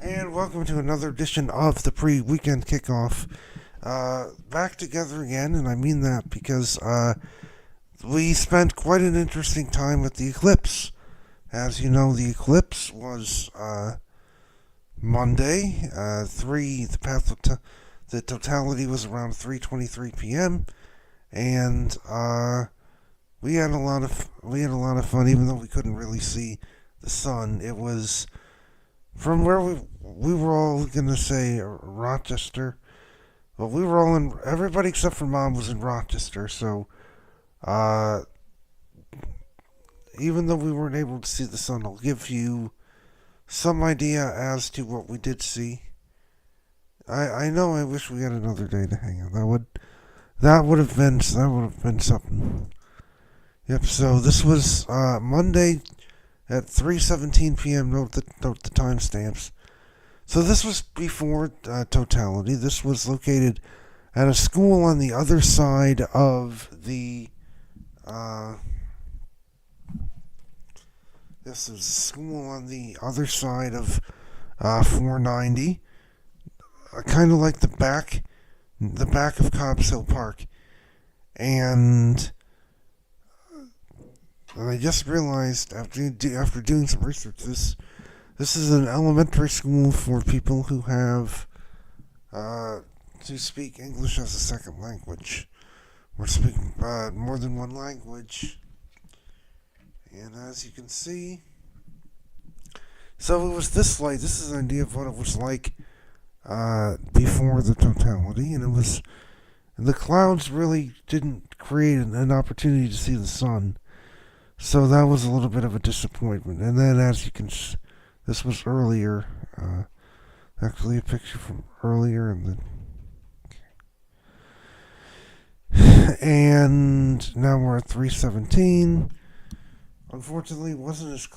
And welcome to another edition of the pre-weekend kickoff. Back together again, and I mean that because we spent quite an interesting time with the eclipse. As you know, the eclipse was Monday. The totality was around 3:23 p.m. and we had a lot of fun, even though we couldn't really see the sun. It was from where we were all gonna say Rochester. Well, we were all in. Everybody except for Mom was in Rochester. So, uh, even though we weren't able to see the sun, I'll give you some idea as to what we did see. I know. I wish we had another day to hang out. That would have been something. Yep. So this was Monday at 3:17 p.m. Note the timestamps. So this was before totality. This was located at a school on the other side of the. This is a school on the other side of 490, kind of like the back of Cobbs Hill Park, and I just realized after doing some research, this is an elementary school for people who have to speak English as a second language, or speak more than one language. And as you can see, so it was this light. This is an idea of what it was like before the totality, and the clouds really didn't create an opportunity to see the sun. So that was a little bit of a disappointment. And then, as you can, this was earlier. Actually, a picture from earlier, and now we're at 3:17. Unfortunately, it wasn't as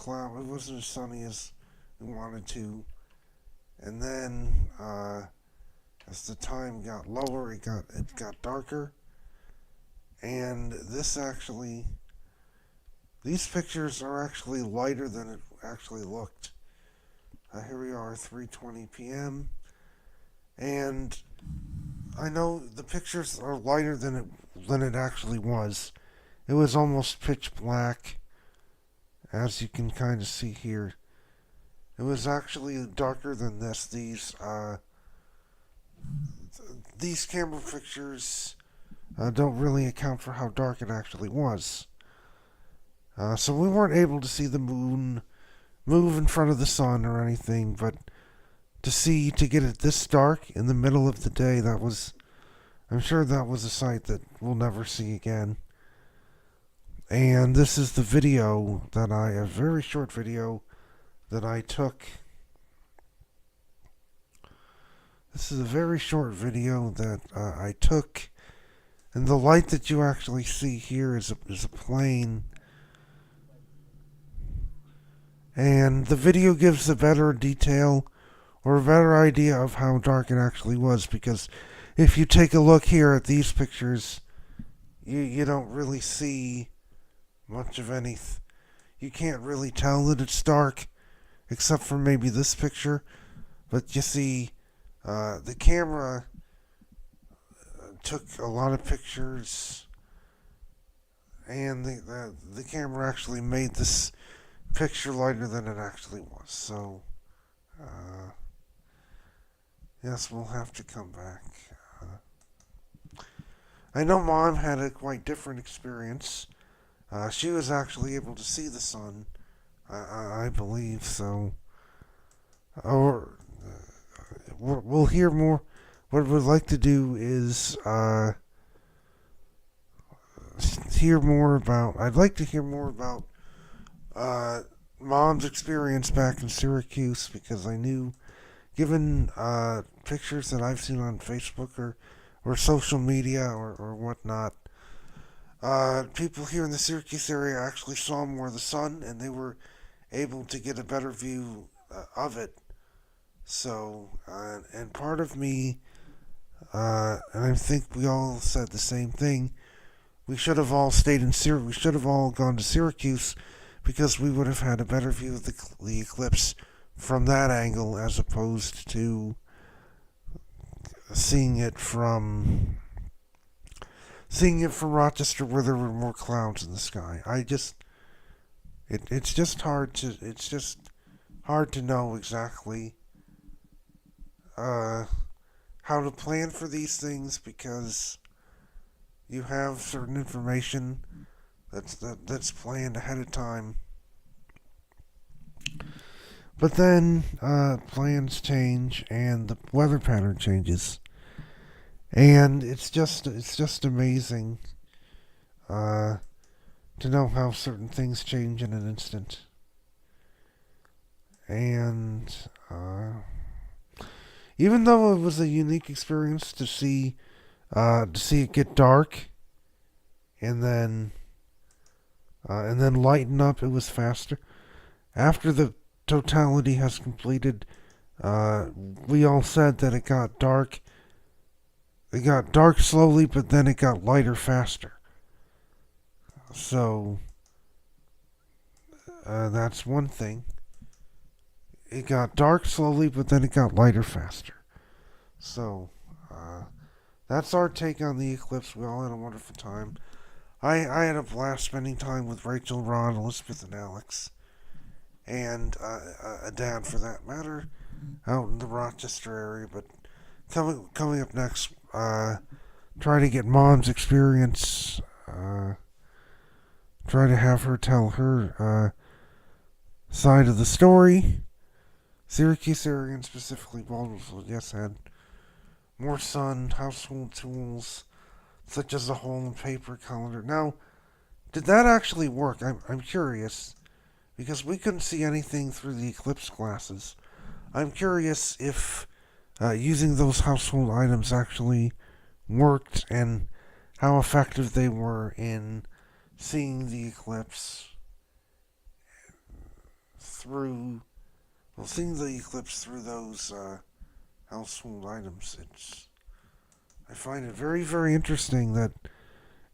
sunny as we wanted to. And then, as the time got lower, it got darker. And these pictures are actually lighter than it actually looked. Here we are, 3:20 p.m. And I know the pictures are lighter than it actually was. It was almost pitch black, as you can kind of see here. It was actually darker than this. These camera pictures don't really account for how dark it actually was. So we weren't able to see the moon move in front of the sun or anything, but to get it this dark in the middle of the day, I'm sure that was a sight that we'll never see again. And this is the video a very short video that I took. This is a very short video that I took, and the light that you actually see here is a plane. And the video gives a better detail or a better idea of how dark it actually was, because if you take a look here at these pictures, you don't really see much of anything. You can't really tell that it's dark, except for maybe this picture. But you see, the camera took a lot of pictures, and the camera actually made this picture lighter than it actually was. So, yes, we'll have to come back. I know Mom had a quite different experience. She was actually able to see the sun, I believe. So, or we'll hear more. What we'd like to do is hear more about. I'd like to hear more about Mom's experience back in Syracuse, because I knew given pictures that I've seen on Facebook or social media or whatnot, people here in the Syracuse area actually saw more of the sun, and they were able to get a better view of it. So, and part of me, and I think we all said the same thing. We should have all stayed in Syracuse. We should have all gone to Syracuse because we would have had a better view of the eclipse from that angle as opposed to seeing it from Rochester where there were more clouds in the sky. It's just hard to know exactly how to plan for these things because you have certain information that's planned ahead of time. But then plans change and the weather pattern changes, and it's just amazing to know how certain things change in an instant. And even though it was a unique experience to see it get dark and then lighten up, it was faster. After the totality has completed, we all said that it got dark. It got dark slowly, but then it got lighter faster. So that's one thing. It got dark slowly, but then it got lighter faster. So that's our take on the eclipse. We all had a wonderful time. I had a blast spending time with Rachel, Ron, Elizabeth, and Alex, and a dad for that matter, out in the Rochester area. But coming up next, try to get Mom's experience. Try to have her tell her side of the story. Syracuse area, and specifically Baldwinsville, yes, had more sun, household tools, such as a hole and paper calendar. Now, did that actually work? I'm curious, because we couldn't see anything through the eclipse glasses. I'm curious if using those household items actually worked and how effective they were in seeing the eclipse through those household items. I find it very, very interesting that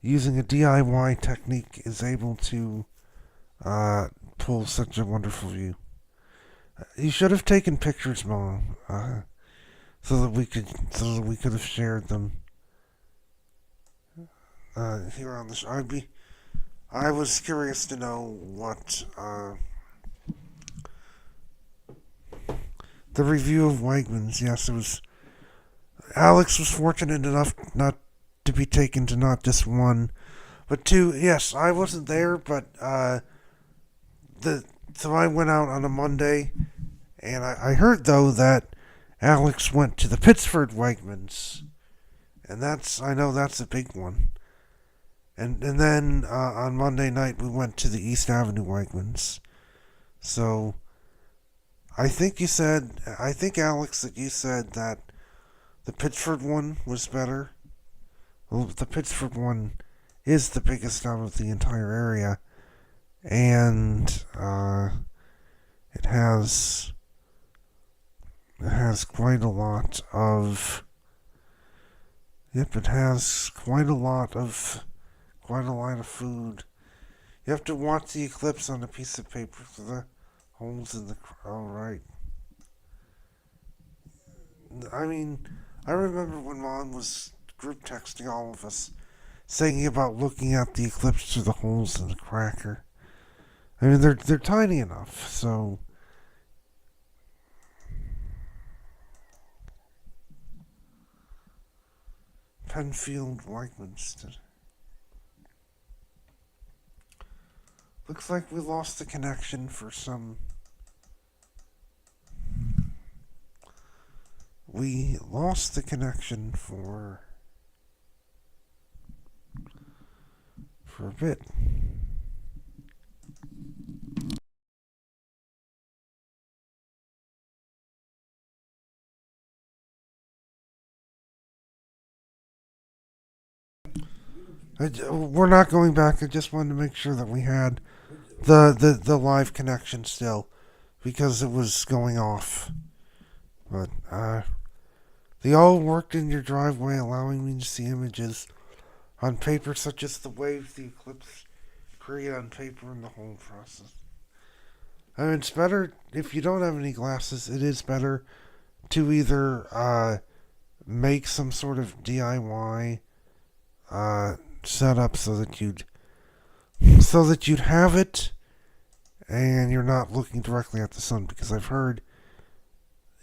using a DIY technique is able to pull such a wonderful view. You should have taken pictures, Mom, so that we could have shared them here on the show. I was curious to know what the review of Wegmans. Yes, it was. Alex was fortunate enough not to be taken to not just one, but two. Yes, I wasn't there, but so I went out on a Monday, and I heard though that Alex went to the Pittsford Wegmans, and I know that's a big one. And then on Monday night we went to the East Avenue Wegmans. So I think Alex, that you said that the Pittsford one was better. Well, the Pittsford one is the biggest out of the entire area, and it has quite a lot of. Yep, it has quite a lot of food. You have to watch the eclipse on a piece of paper for the holes in the. All right. I mean, I remember when Mom was group texting all of us, saying about looking at the eclipse through the holes in the cracker. I mean, they're tiny enough, so. Penfield Wegmans. Looks like we lost the connection for some. We lost the connection for a bit. We're not going back. I just wanted to make sure that we had the live connection still, because it was going off. But they all worked in your driveway, allowing me to see images on paper, such as the waves the eclipse create on paper and the whole process. I mean, it's better if you don't have any glasses. It is better to either make some sort of DIY setup so that you'd have it and you're not looking directly at the sun, because I heard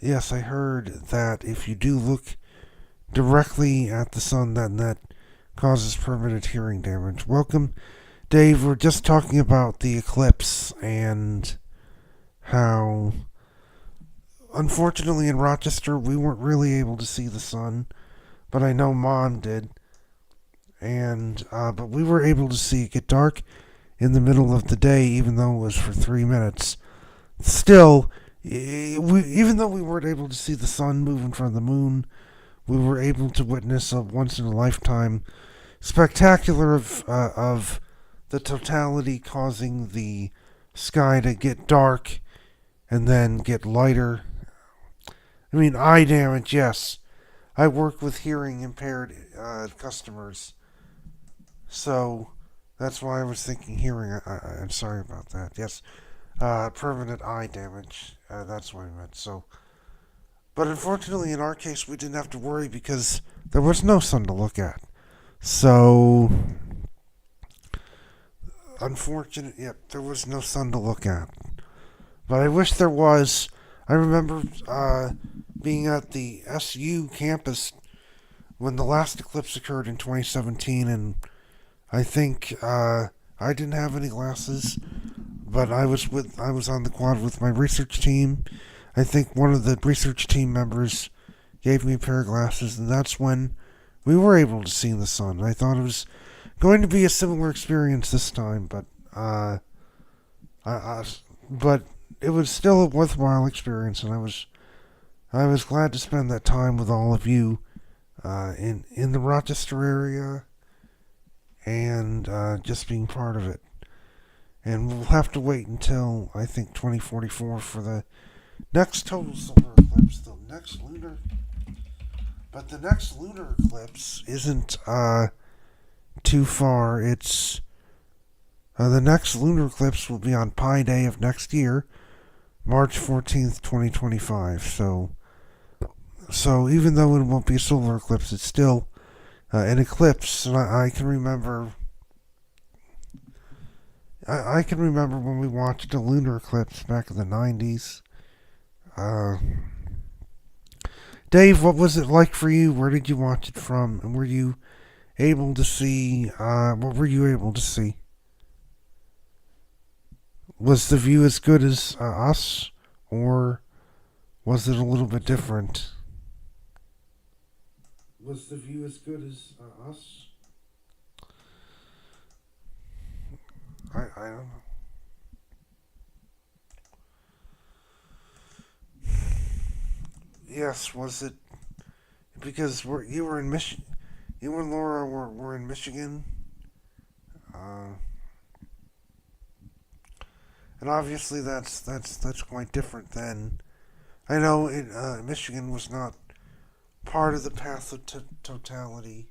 that if you do look directly at the sun, then that causes permanent hearing damage. Welcome, Dave. We're just talking about the eclipse and how, unfortunately, in Rochester, we weren't really able to see the sun, but I know Mom did. And but we were able to see it get dark in the middle of the day, even though it was for 3 minutes. Still, even though we weren't able to see the sun move in front of the moon, we were able to witness a once-in-a-lifetime spectacular of the totality causing the sky to get dark and then get lighter. I mean, eye damage, yes. I work with hearing impaired customers, so that's why I was thinking hearing. I'm sorry about that. Yes, permanent eye damage. That's what I meant. So, but unfortunately, in our case, we didn't have to worry because there was no sun to look at. So, unfortunate. Yep, there was no sun to look at. But I wish there was. I remember being at the SU campus when the last eclipse occurred in 2017, and I think I didn't have any glasses, but I was on the quad with my research team. I think one of the research team members gave me a pair of glasses, and that's when we were able to see the sun. I thought it was going to be a similar experience this time, but but it was still a worthwhile experience, and I was glad to spend that time with all of you in the Rochester area, and just being part of it. And we'll have to wait until, I think, 2044 for the next total solar eclipse, the next lunar eclipse isn't too far. It's the next lunar eclipse will be on Pi Day of next year, March 14th, 2025. So even though it won't be a solar eclipse, it's still an eclipse. And I can remember. I can remember when we watched a lunar eclipse back in the 90s. Dave, what was it like for you? Where did you watch it from? And were you able to see? What were you able to see? Was the view as good as us, or was it a little bit different? Was the view as good as us? I don't know. Yes, was it because you were in Michigan? You and Laura were in Michigan, and obviously that's quite different than. I know Michigan was not part of the path of totality.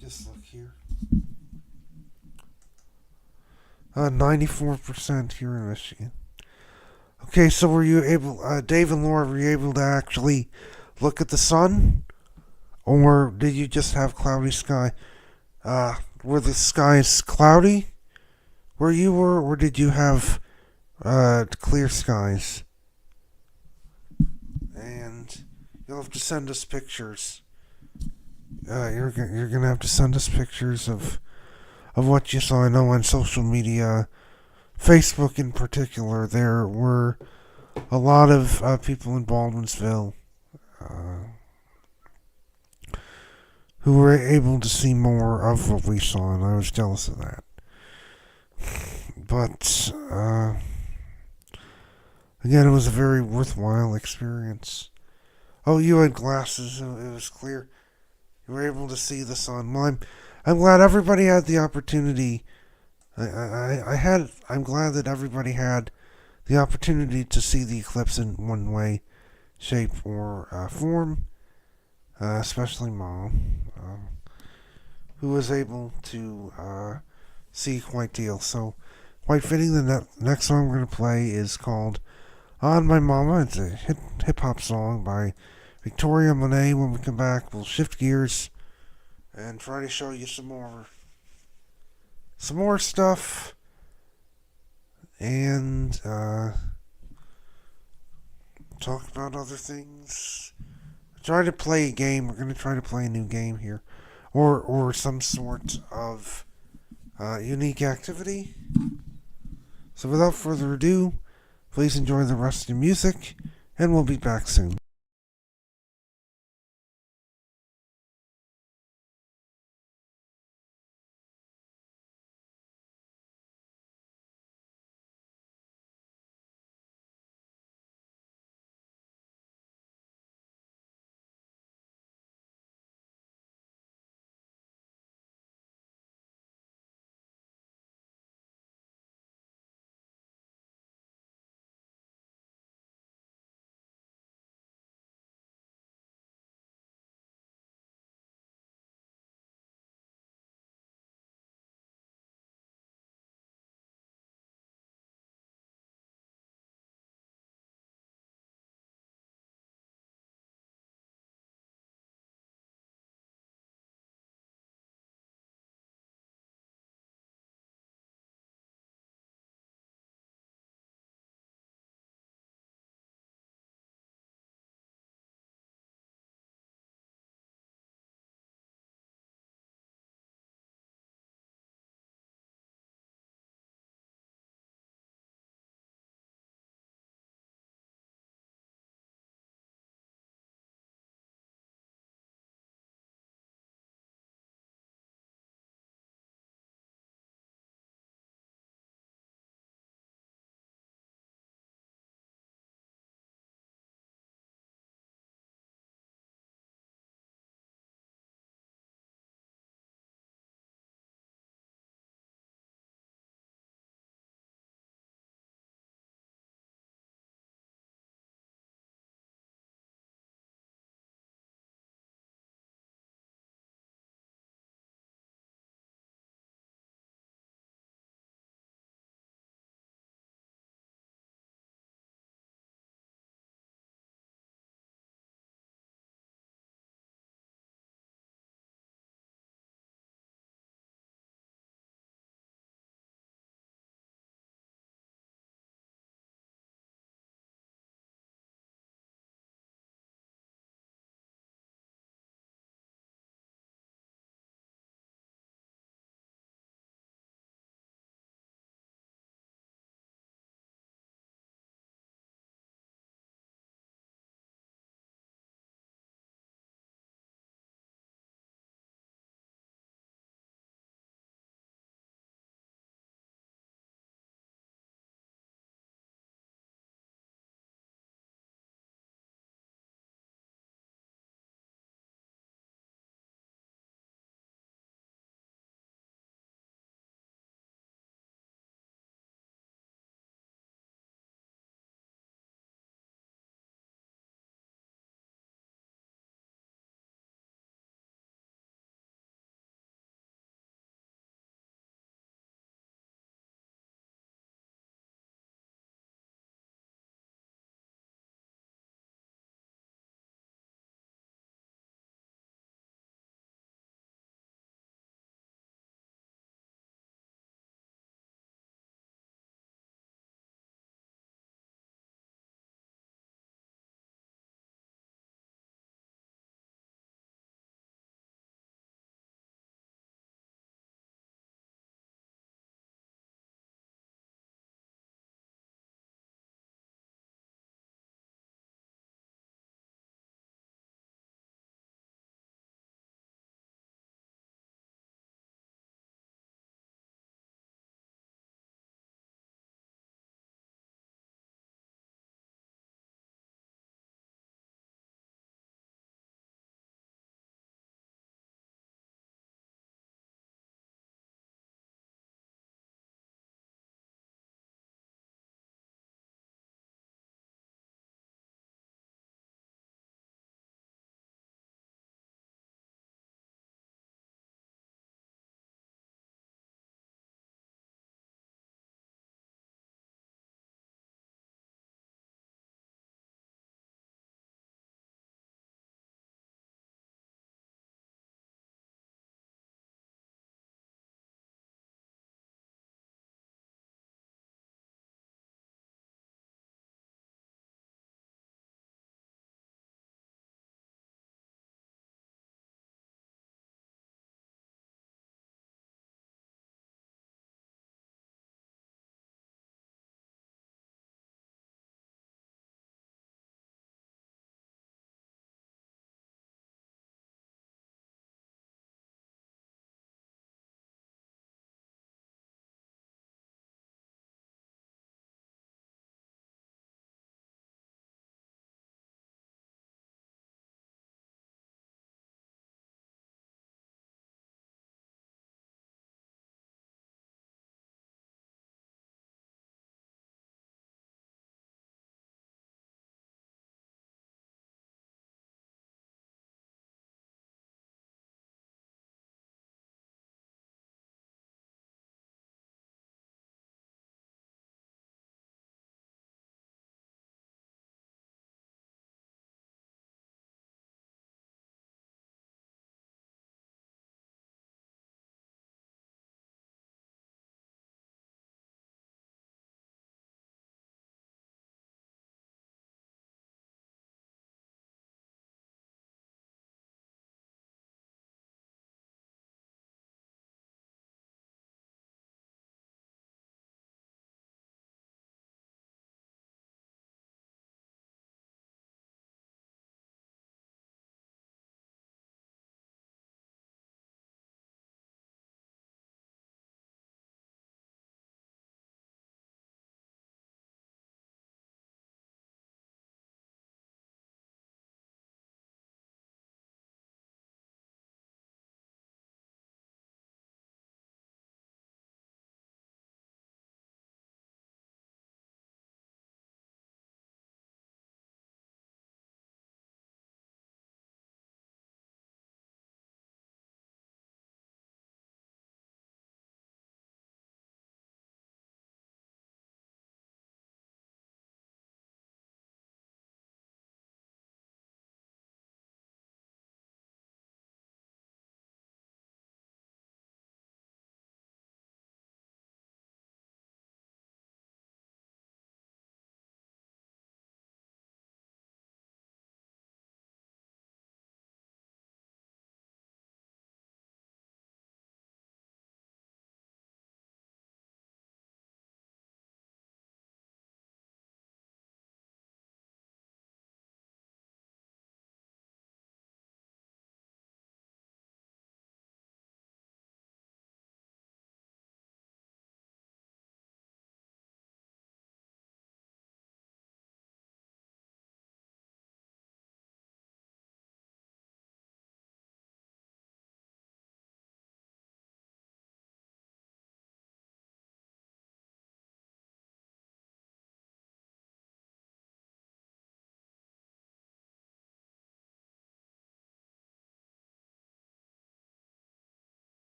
Just look here. 94% here in Michigan. Okay, so were you able, Dave and Laura, were you able to actually look at the sun? Or did you just have cloudy sky? Were the skies cloudy where you were, or did you have clear skies? And you'll have to send us pictures. You're gonna have to send us pictures of what you saw. I know on social media, Facebook in particular, there were a lot of people in Baldwinsville who were able to see more of what we saw, and I was jealous of that. But again, it was a very worthwhile experience. Oh, you had glasses. It was clear. You were able to see the sun. Well, I'm glad everybody had the opportunity. I'm glad that everybody had the opportunity to see the eclipse in one way, shape, or form. Especially Mom, who was able to see quite deal. So, quite fitting. The next song we're gonna play is called "On My Mama." It's a hip hop song by Victoria Monet. When we come back, we'll shift gears and try to show you some more stuff, and talk about other things. Try to play a game. We're gonna try to play a new game here, or some sort of unique activity. So without further ado, please enjoy the rest of the music, and we'll be back soon.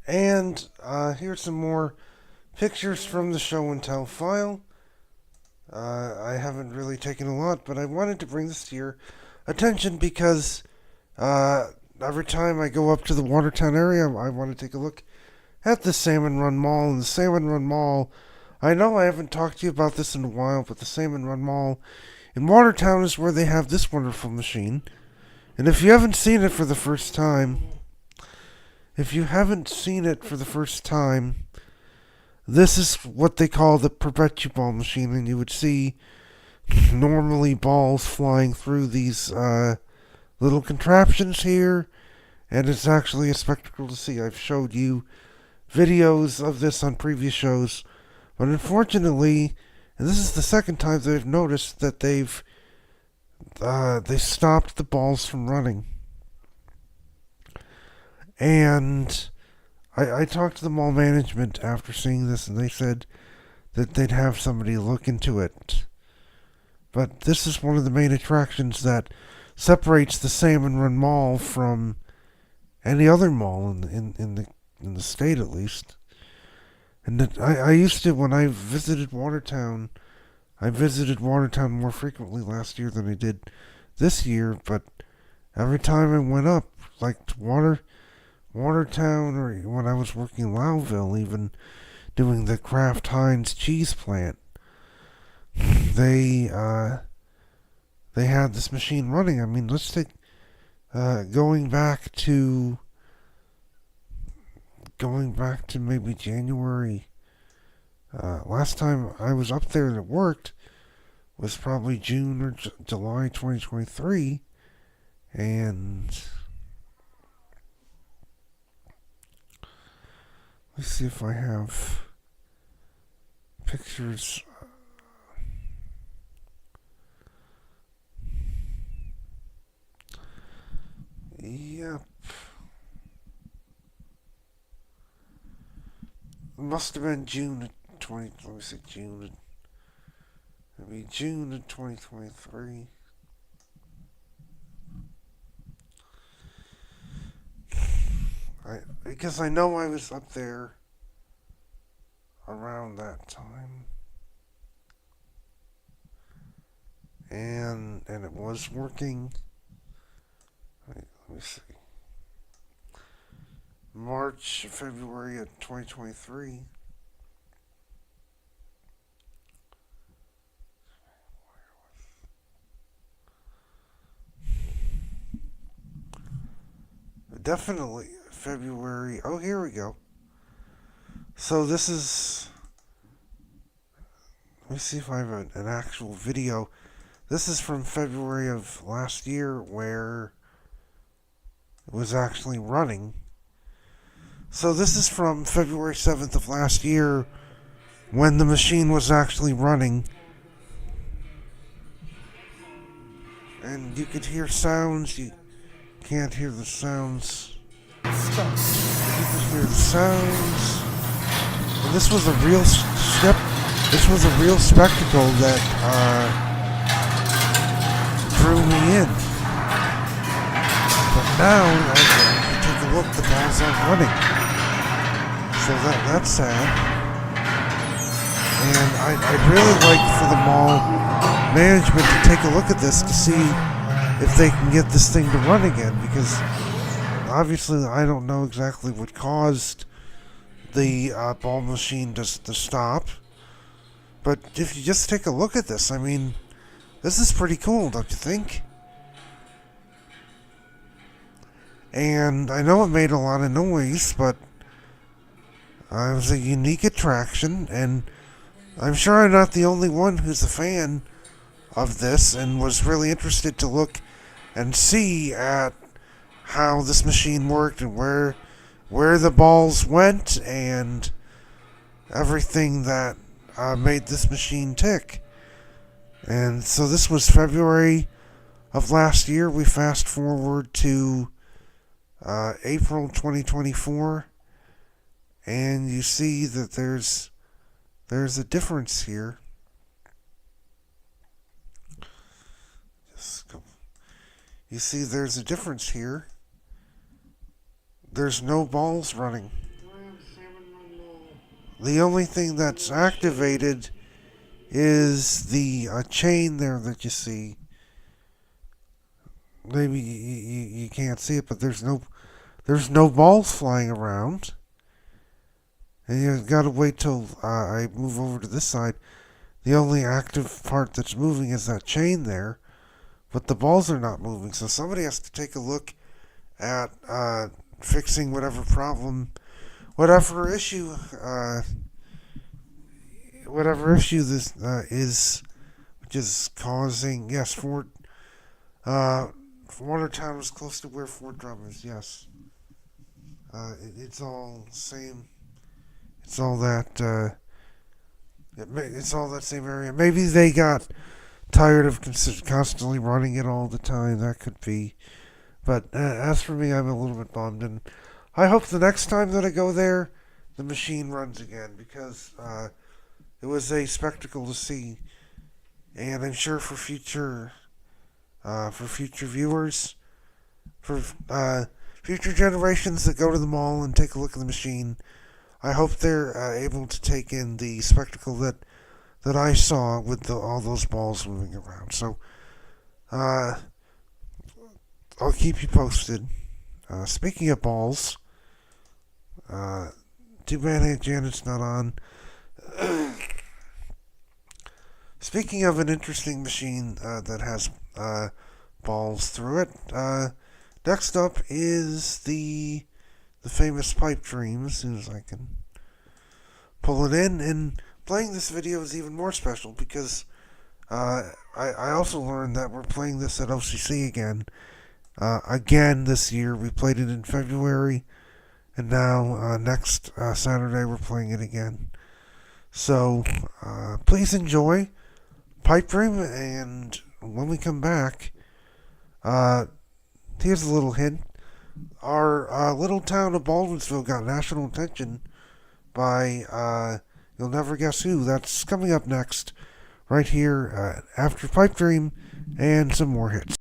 And here's some more pictures from the show and tell file. I haven't really taken a lot, but I wanted to bring this to your attention because every time I go up to the Watertown area, I want to take a look at the Salmon Run Mall. And the Salmon Run Mall, I know I haven't talked to you about this in a while, but the Salmon Run Mall in Watertown is where they have this wonderful machine. And if you haven't seen it for the first time, this is what they call the perpetual machine, and you would see normally balls flying through these little contraptions here, and it's actually a spectacle to see. I've showed you videos of this on previous shows, but unfortunately, and this is the second time that I've noticed that they stopped the balls from running. And I talked to the mall management after seeing this, and they said that they'd have somebody look into it. But this is one of the main attractions that separates the Salmon Run Mall from any other mall in the state, at least. And I used to, when I visited Watertown, more frequently last year than I did this year. But every time I went up, like to Watertown, or when I was working in Lowville, even doing the Kraft Heinz cheese plant, they had this machine running. I mean, let's take going back to maybe January. Last time I was up there and it worked was probably June or July 2023, and let's see if I have pictures. Yep. It must have been June of 20. Let me see, June. Maybe June of 2023. Because I know I was up there around that time, and it was working. Let me see. March, February of 2023. Definitely February. Oh, here we go. So this is. Let me see if I have an actual video. This is from February of last year, where it was actually running. So this is from February 7th of last year, when the machine was actually running. And you could hear sounds. You can't hear the sounds. You could hear the sounds. And this was a real spectacle that drew me in. But now, take a look, the balls aren't running. So that's sad. And I'd really like for the mall management to take a look at this to see if they can get this thing to run again, because obviously I don't know exactly what caused the ball machine to stop. But if you just take a look at this, I mean, this is pretty cool, don't you think? And I know it made a lot of noise, but it was a unique attraction, and I'm sure I'm not the only one who's a fan of this and was really interested to look and see at how this machine worked and where the balls went and everything that made this machine tick. And so this was February of last year. We fast forward to April 2024, and you see that there's a difference here. You see there's a difference here. There's no balls running. The only thing that's activated is the chain there that you see. Maybe you can't see it, but there's no balls flying around. And you gotta wait till I move over to this side. The only active part that's moving is that chain there, but the balls are not moving. So somebody has to take a look at fixing whatever issue, whatever issue this is, which is causing. Yes, uh, Watertown is close to where Fort Drum is. Yes, it's all same. It's all that. It's all that same area. Maybe they got tired of constantly running it all the time. That could be. But as for me, I'm a little bit bummed, and I hope the next time that I go there, the machine runs again because it was a spectacle to see, and I'm sure for future viewers, for future generations that go to the mall and take a look at the machine, I hope they're able to take in the spectacle that I saw with all those balls moving around. So uh, I'll keep you posted. Speaking of balls, uh, too bad Aunt Janet's not on. Speaking of an interesting machine that has balls through it, next up is the famous pipe dream. As soon as I can pull it in, and playing this video is even more special because I also learned that we're playing this at OCC again. Again this year. We played it in February, and now next Saturday we're playing it again. So please enjoy Pipe Dream, and when we come back, uh, here's a little hint. Our little town of Baldwinsville got national attention by you'll never guess who. That's coming up next, right here after Pipe Dream and some more hits.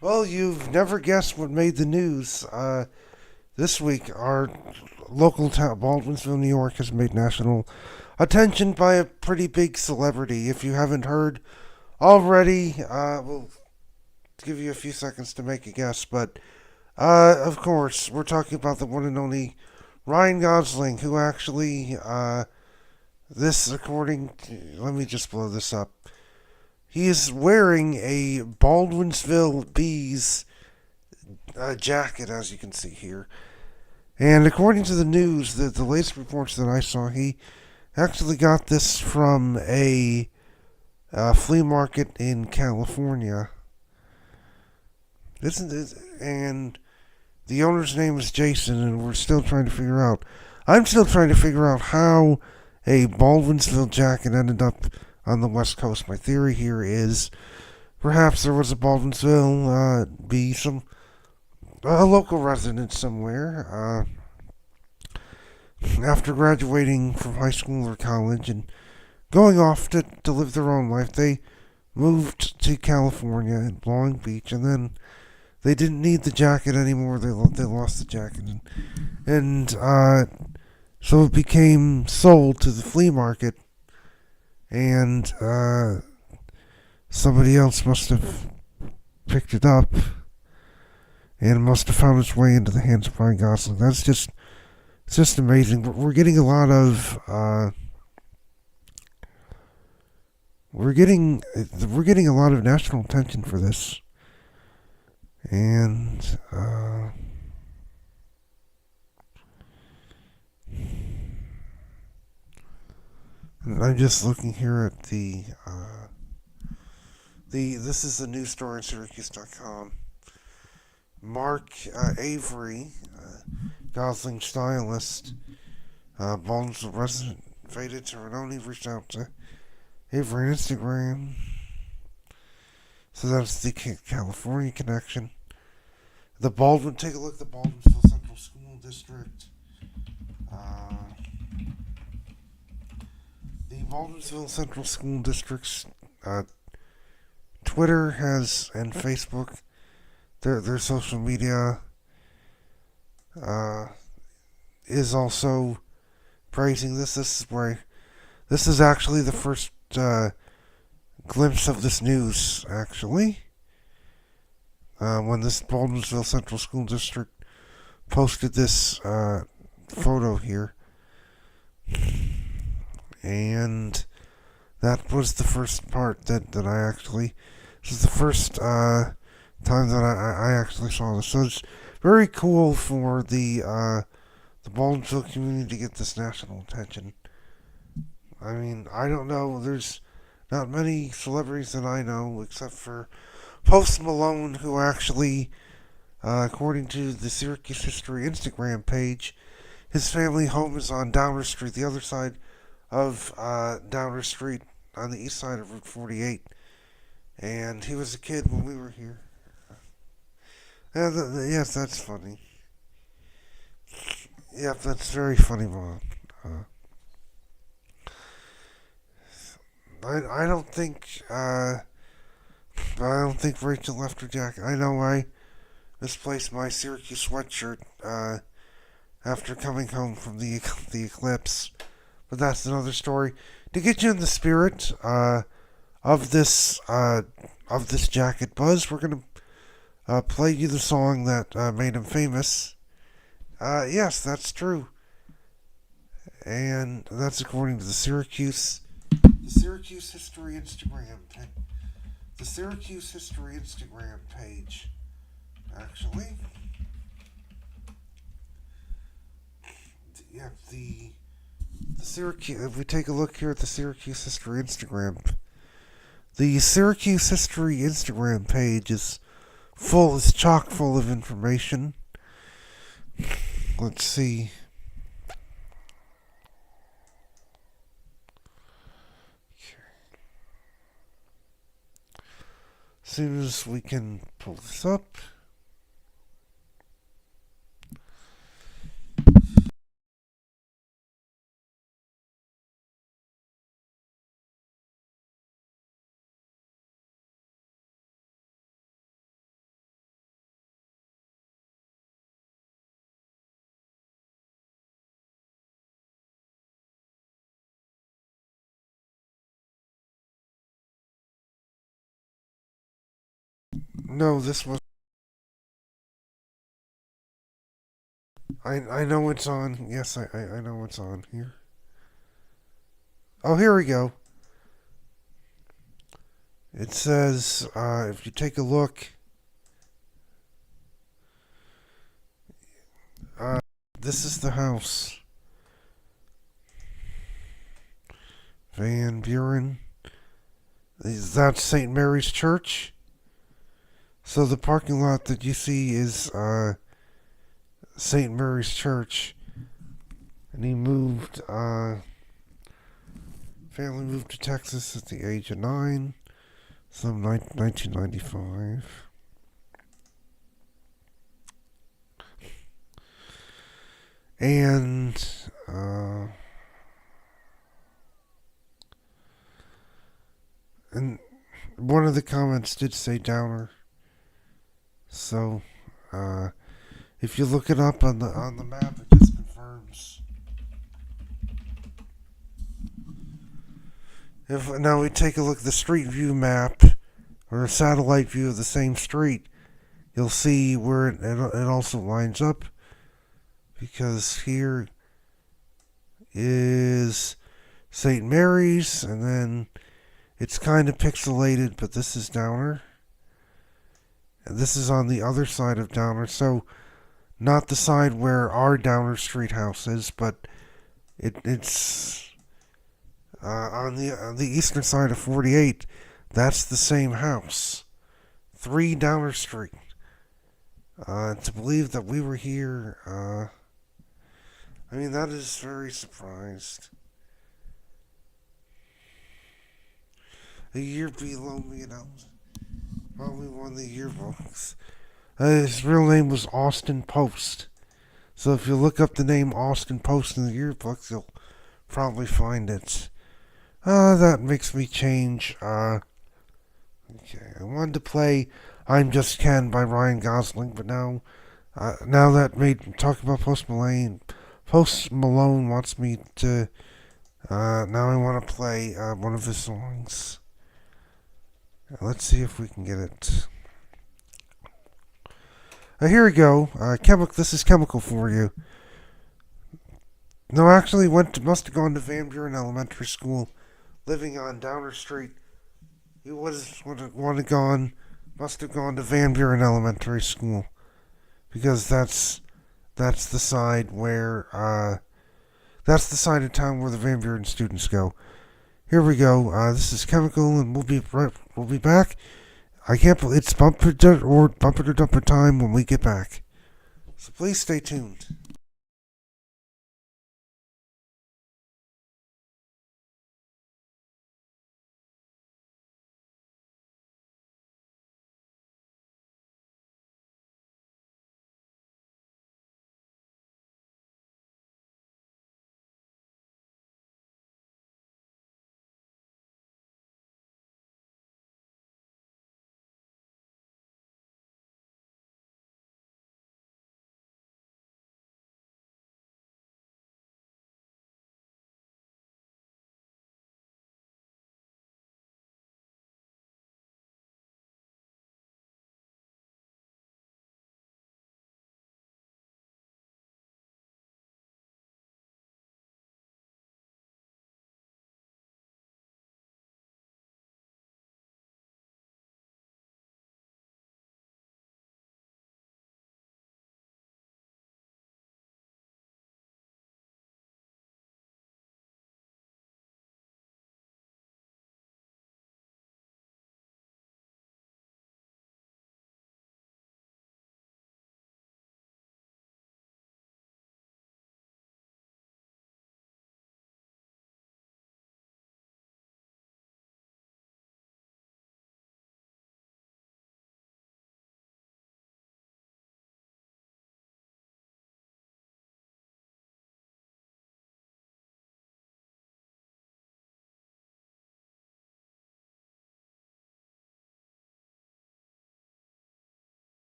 Well, you've never guessed what made the news. This week, our local town, Baldwinsville, New York, has made national attention by a pretty big celebrity. If you haven't heard already, we'll give you a few seconds to make a guess. But, of course, we're talking about the one and only Ryan Gosling, who actually, this according to, let me just blow this up. He is wearing a Baldwinsville Bees jacket, as you can see here. And according to the news, the latest reports that I saw, he actually got this from a flea market in California. Isn't it? And the owner's name is Jason, and we're still trying to figure out. I'm still trying to figure out how a Baldwinsville jacket ended up on the West Coast. My theory here is perhaps there was a Baldwinsville, be a local resident somewhere. After graduating from high school or college and going off to live their own life, they moved to California in Long Beach, and then they didn't need the jacket anymore. They lost the jacket, and so it became sold to the flea market, and somebody else must have picked it up, and it must have found its way into the hands of Ryan Gosling. It's just amazing. We're getting a lot of we're getting a lot of national attention for this, and I'm just looking here at the this is the news story on Syracuse.com. Mark Avery, Gosling stylist, Baldwinsville resident, faded to Renoni, reached out to Avery on Instagram. So that's the California connection. Take a look at the Baldwinsville Central School District. The Baldwinsville Central School District's Twitter has and Facebook, their social media is also praising this. This is actually the first glimpse of this news, actually. When this Baldwinsville Central School District posted this photo here. And that was the first part that I actually. This is the first time that I actually saw this. So it's very cool for the Baldwinsville community to get this national attention. I mean, I don't know. There's not many celebrities that I know, except for Post Malone, who actually, according to the Syracuse History Instagram page, his family home is on Downer Street, the other side of Downer Street on the east side of Route 48. And he was a kid when we were here. Yes, that's funny. Yep, that's very funny, Mom. I don't think Rachel left her jacket. I know I misplaced my Syracuse sweatshirt after coming home from the eclipse, but that's another story. To get you in the spirit of this jacket buzz, we're gonna play you the song that made him famous. Yes, that's true, and that's according to the Syracuse History Instagram page. The Syracuse History Instagram page, actually. Yeah, the Syracuse. If we take a look here at the Syracuse History Instagram, the Syracuse History Instagram page is chock full of information. Let's see. As soon as we can pull this up. No, this was. I know it's on. Yes, I know it's on here. Oh, here we go. It says, if you take a look, uh, this is the house. Van Buren. That's St. Mary's Church. So the parking lot that you see is St. Mary's Church. And he moved, family moved to Texas at the age of 9. So 1995. And, and one of the comments did say Downer. So, if you look it up on the map, it just confirms. If now we take a look at the street view map or a satellite view of the same street, you'll see where it also lines up, because here is St. Mary's, and then it's kind of pixelated, but this is Downer. And this is on the other side of Downer, so not the side where our Downer Street house is, but it's on the eastern side of 48. That's the same house. 3 Downer Street. To believe that we were here, I mean, that is very surprised. A year below me, and I was probably one of the yearbooks. His real name was Austin Post. So if you look up the name Austin Post in the yearbooks, you'll probably find it. That makes me change. Okay, I wanted to play I'm Just Ken by Ryan Gosling, but now that made talk about Post Malone wants me to. Now I want to play one of his songs. Let's see if we can get it. Here we go. This is Chemical for you. No, actually, must have gone to Van Buren Elementary School, living on Downer Street. He must have gone to Van Buren Elementary School, because that's the side where that's the side of town where the Van Buren students go. Here we go. This is Chemical, and we'll be back. I can't believe it's bumper to dumper time when we get back. So please stay tuned.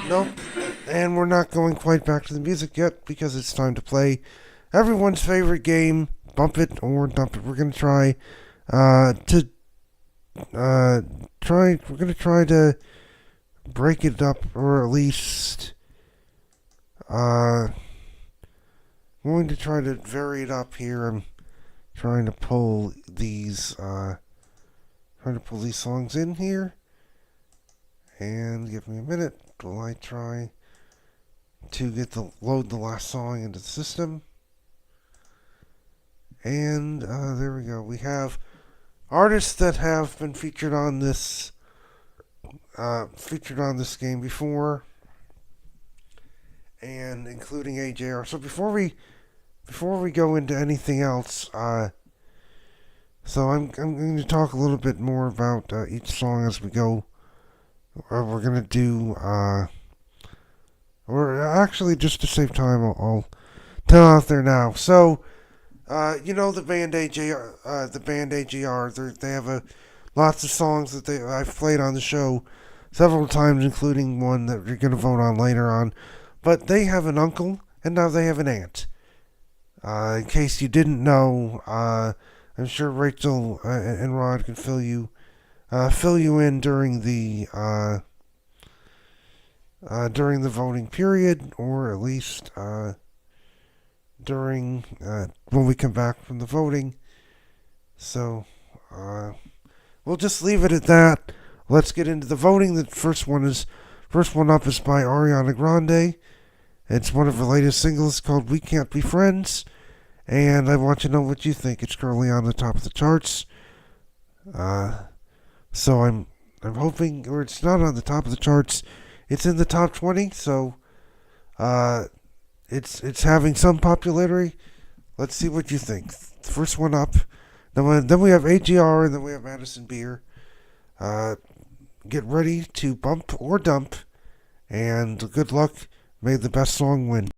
Nope. And we're not going quite back to the music yet because it's time to play everyone's favorite game, Bump It or Dump It. We're gonna try to we're gonna try to break it up, or at least going to try to vary it up here. I'm trying to pull these songs in here, and give me a minute while I try to load the last song into the system. And there we go. We have artists that have been featured on this game before, and including AJR. So before we go into anything else, so I'm going to talk a little bit more about each song as we go. We're gonna do or actually, just to save time, I'll tell out there now. So you know the band AJR, they have lots of songs that I've played on the show several times, including one that you're going to vote on later on. But they have an uncle, and now they have an aunt. In case you didn't know, I'm sure Rachel and Rod can fill you in during the voting period, or at least during when we come back from the voting. So we'll just leave it at that. Let's get into the voting. The first one up is by Ariana Grande. It's one of her latest singles called "We Can't Be Friends," and I want you to know what you think. It's currently on the top of the charts. So I'm hoping, or it's not on the top of the charts. It's in the top 20. So it's having some popularity. Let's see what you think. First one up. Then we have AGR, and then we have Madison Beer. Get ready to bump or dump, and good luck. May the best song win.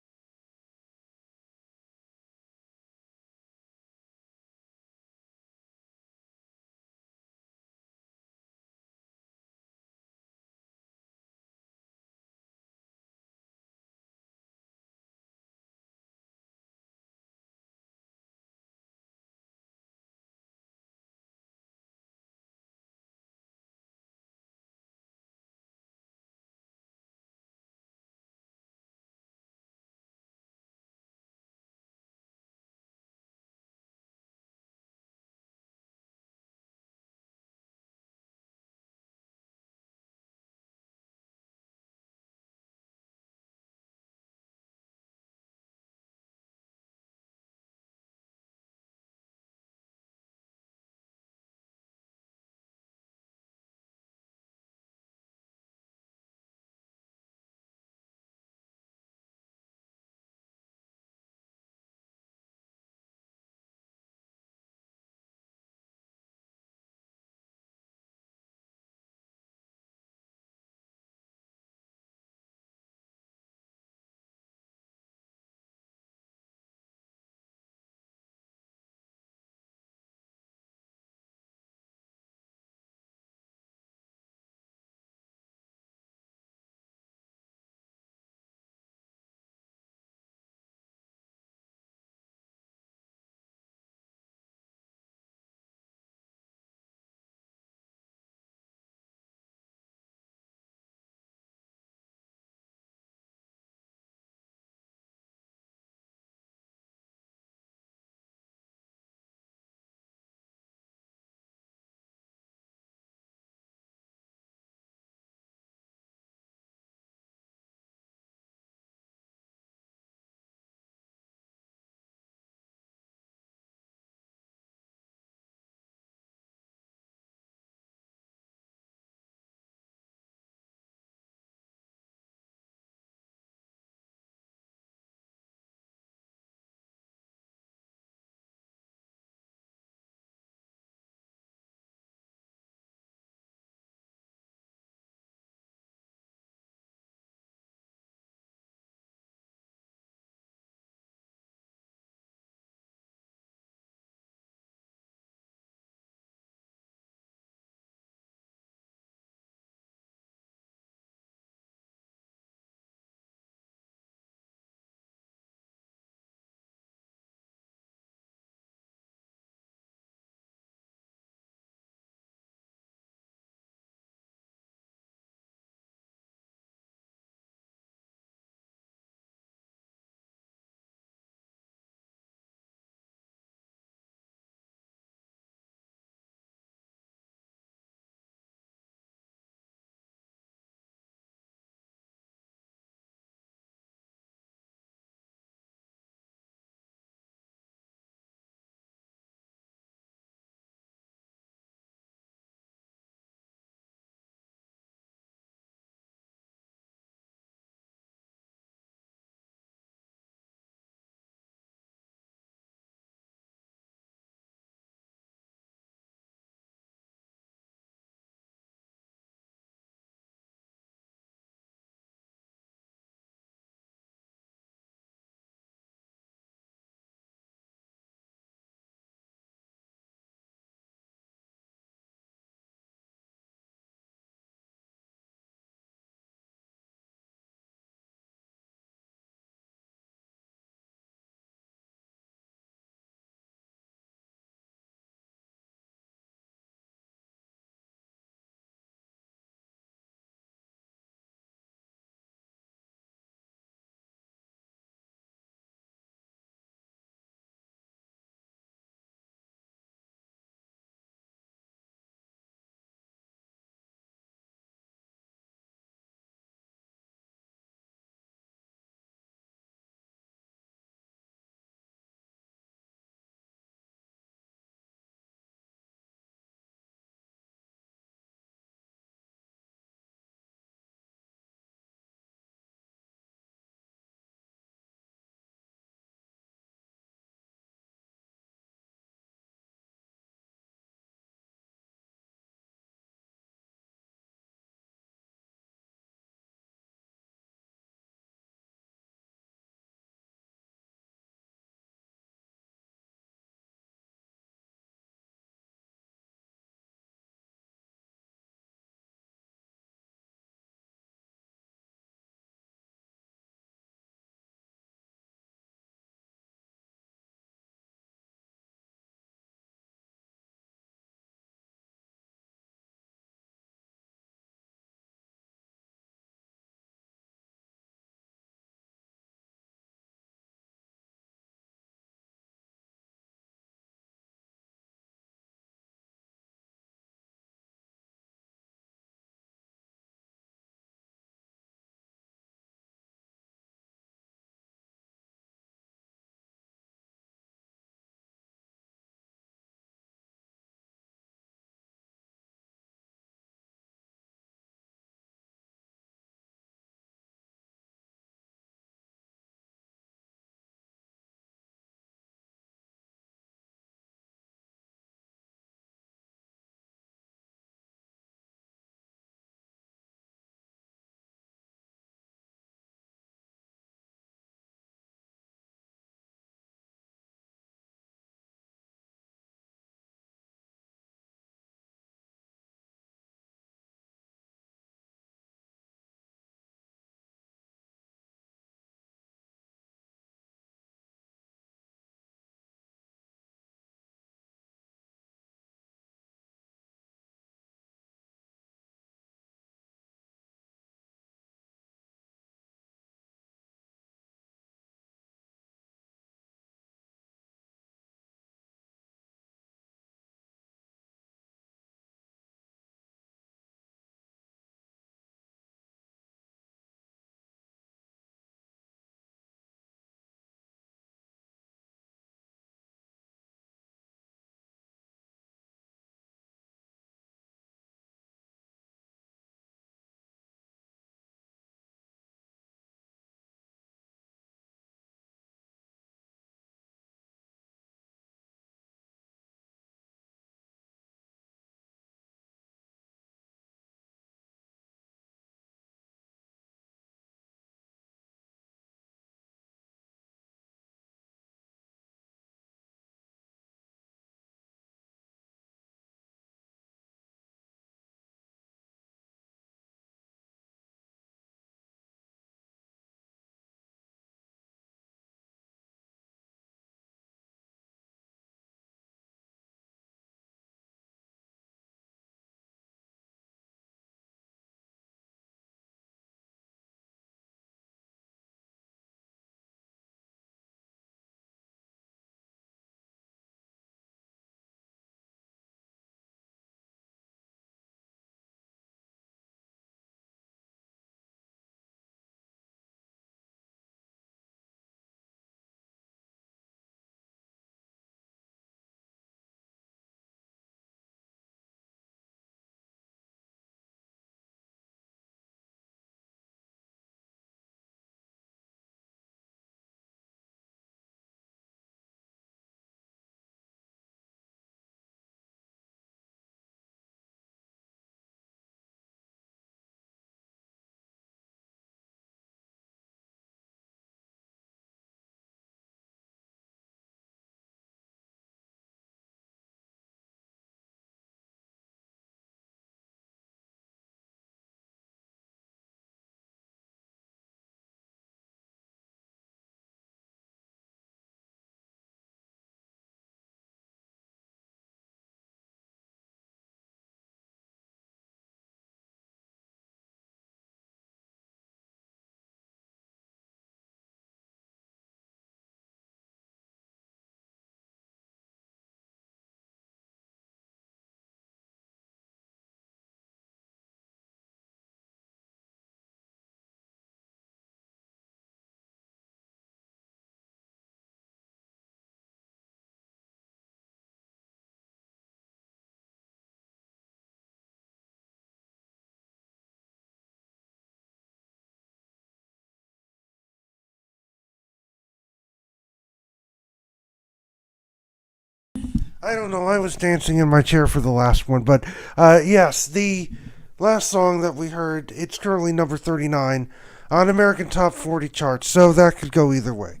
I don't know. I was dancing in my chair for the last one, but yes, the last song that we heard, it's currently number 39 on American Top 40 charts, so that could go either way.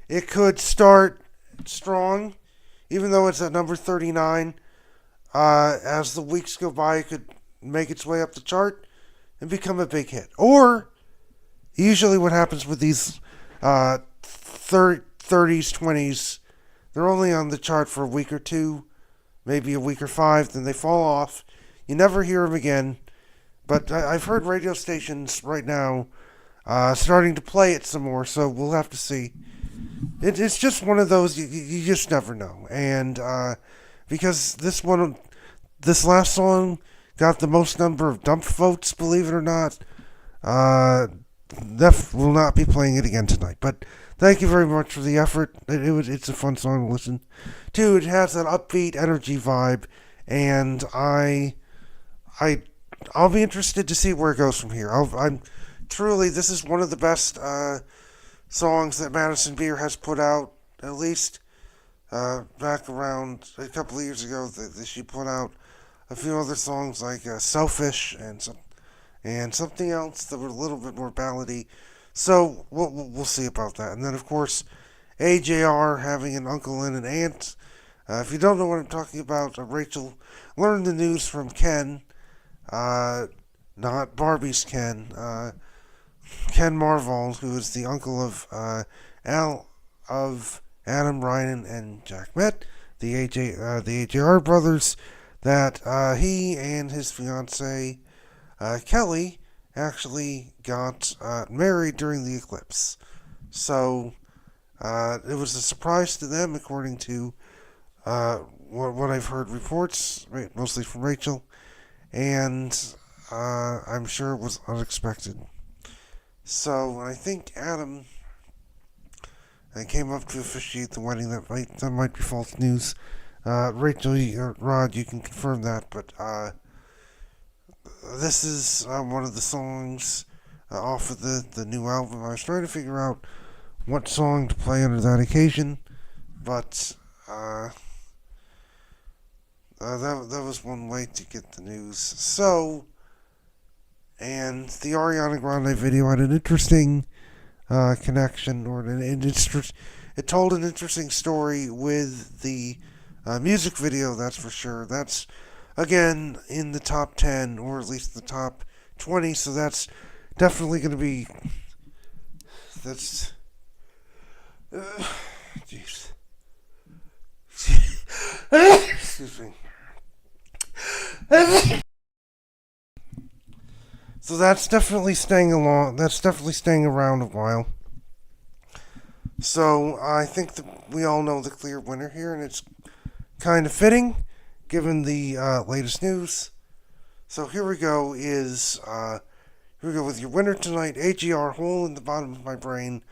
It could start strong, even though it's at number 39. As the weeks go by, it could make its way up the chart and become a big hit. Or, usually what happens with these 30s, 20s, they're only on the chart for a week or two, maybe a week or five, then they fall off. You never hear them again. But I've heard radio stations right now starting to play it some more, so we'll have to see. It's just one of those you just never know. And because this last song got the most number of dump votes, believe it or not, Def will not be playing it again tonight. But thank you very much for the effort. It's a fun song to listen to. It has that upbeat energy vibe, and I'll be interested to see where it goes from here. I'm truly, this is one of the best songs that Madison Beer has put out, at least back around a couple of years ago. That she put out a few other songs like Selfish and something else that were a little bit more ballady. So we'll see about that. And then, of course, AJR having an uncle and an aunt. If you don't know what I'm talking about, Rachel learned the news from Ken, not Barbie's Ken, Ken Marvol, who is the uncle of Adam, Ryan, and Jack Met, the AJR brothers, that he and his fiancee Kelly actually got married during the eclipse. So it was a surprise to them, according to what I've heard reports, mostly from Rachel, and I'm sure it was unexpected. So I think Adam came up to officiate the wedding. That might be false news. Rachel, Rod, you can confirm that, but this is one of the songs off of the new album. I was trying to figure out what song to play under that occasion, but that was one way to get the news. So, and the Ariana Grande video had an interesting connection, or it told an interesting story with the music video, that's for sure. That's, again, in the top 10, or at least the top 20, so that's definitely going to be, that's, jeez. Excuse me. So that's definitely staying around a while. So I think that we all know the clear winner here, and it's kind of fitting, given the latest news. So here we go with your winner tonight, AGR, Hole in the Bottom of My Brain.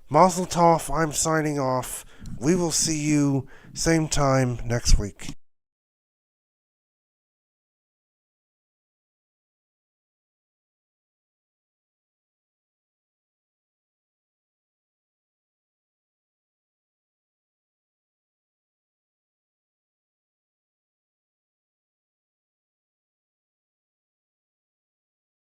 Mazel tov, I'm signing off. We will see you same time next week.